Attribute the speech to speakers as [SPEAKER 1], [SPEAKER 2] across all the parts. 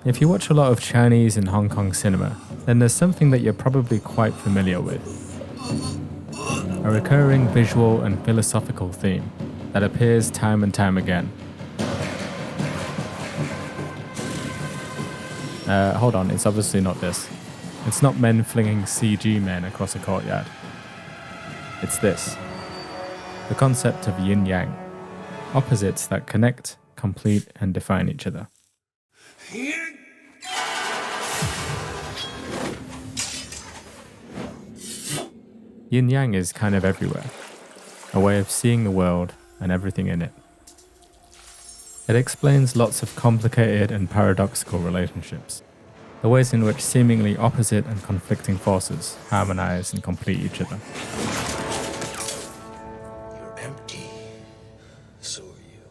[SPEAKER 1] If you watch a lot of Chinese and Hong Kong cinema, then there's something that you're probably quite familiar with. A recurring visual and philosophical theme that appears time and time again. Hold on, it's obviously not this. It's not men flinging CG men across a courtyard. It's this. The concept of yin-yang. Opposites that connect, complete, and define each other. Yin-yang is kind of everywhere. A way of seeing the world and everything in it. It explains lots of complicated and paradoxical relationships. The ways in which seemingly opposite and conflicting forces harmonize and complete each other.
[SPEAKER 2] You're empty. So are you.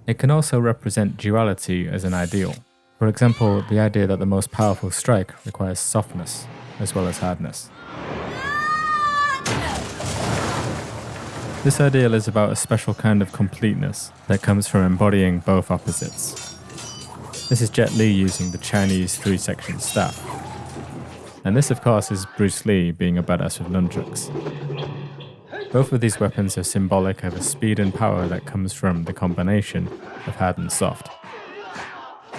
[SPEAKER 1] It can also represent duality as an ideal. For example, the idea that the most powerful strike requires softness as well as hardness. This ideal is about a special kind of completeness that comes from embodying both opposites. This is Jet Li using the Chinese 3-section staff. And this, of course, is Bruce Lee being a badass with nunchucks. Both of these weapons are symbolic of a speed and power that comes from the combination of hard and soft.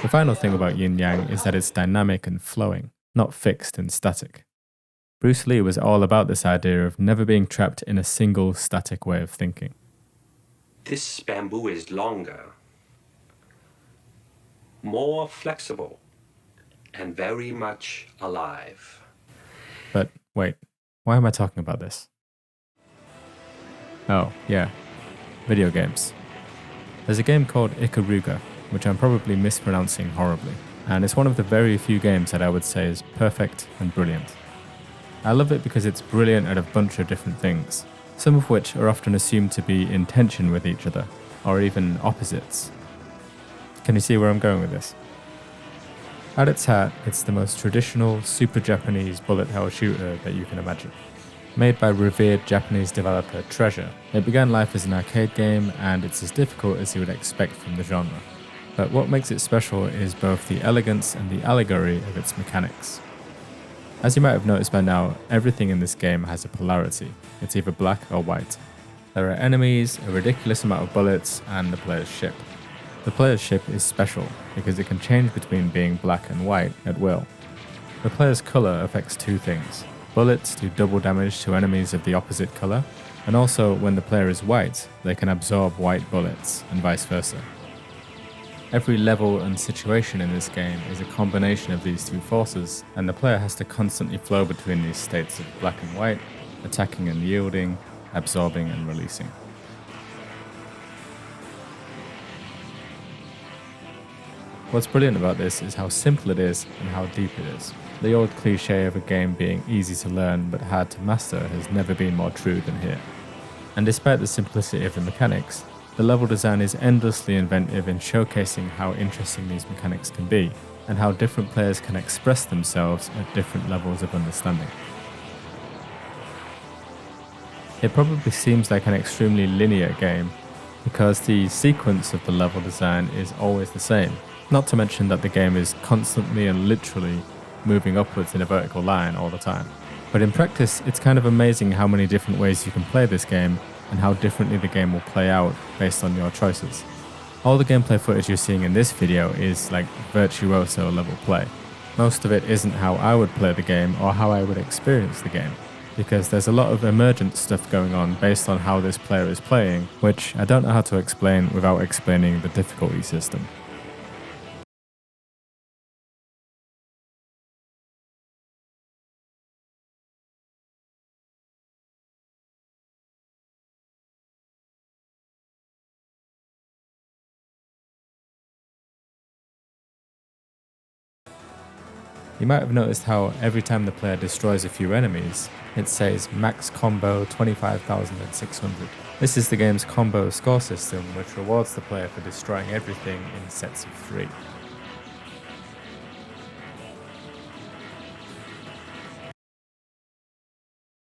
[SPEAKER 1] The final thing about yin-yang is that it's dynamic and flowing, not fixed and static. Bruce Lee was all about this idea of never being trapped in a single static way of thinking.
[SPEAKER 3] This bamboo is longer, more flexible, and very much alive.
[SPEAKER 1] But wait, why am I talking about this? Oh, yeah, video games. There's a game called Ikaruga, which I'm probably mispronouncing horribly, and it's one of the very few games that I would say is perfect and brilliant. I love it because it's brilliant at a bunch of different things, some of which are often assumed to be in tension with each other, or even opposites. Can you see where I'm going with this? At its heart, it's the most traditional, super Japanese bullet hell shooter that you can imagine. Made by revered Japanese developer Treasure, it began life as an arcade game and it's as difficult as you would expect from the genre. But what makes it special is both the elegance and the allegory of its mechanics. As you might have noticed by now, everything in this game has a polarity. It's either black or white. There are enemies, a ridiculous amount of bullets, and the player's ship. The player's ship is special because it can change between being black and white at will. The player's colour affects two things. Bullets do double damage to enemies of the opposite colour, and also when the player is white, they can absorb white bullets, and vice versa. Every level and situation in this game is a combination of these two forces, and the player has to constantly flow between these states of black and white, attacking and yielding, absorbing and releasing. What's brilliant about this is how simple it is and how deep it is. The old cliche of a game being easy to learn but hard to master has never been more true than here. And despite the simplicity of the mechanics, the level design is endlessly inventive in showcasing how interesting these mechanics can be, and how different players can express themselves at different levels of understanding. It probably seems like an extremely linear game, because the sequence of the level design is always the same, not to mention that the game is constantly and literally moving upwards in a vertical line all the time. But in practice, it's kind of amazing how many different ways you can play this game, and how differently the game will play out based on your choices. All the gameplay footage you're seeing in this video is like virtuoso level play. Most of it isn't how I would play the game or how I would experience the game, because there's a lot of emergent stuff going on based on how this player is playing, which I don't know how to explain without explaining the difficulty system. You might have noticed how every time the player destroys a few enemies, it says max combo 25,600. This is the game's combo score system, which rewards the player for destroying everything in sets of 3.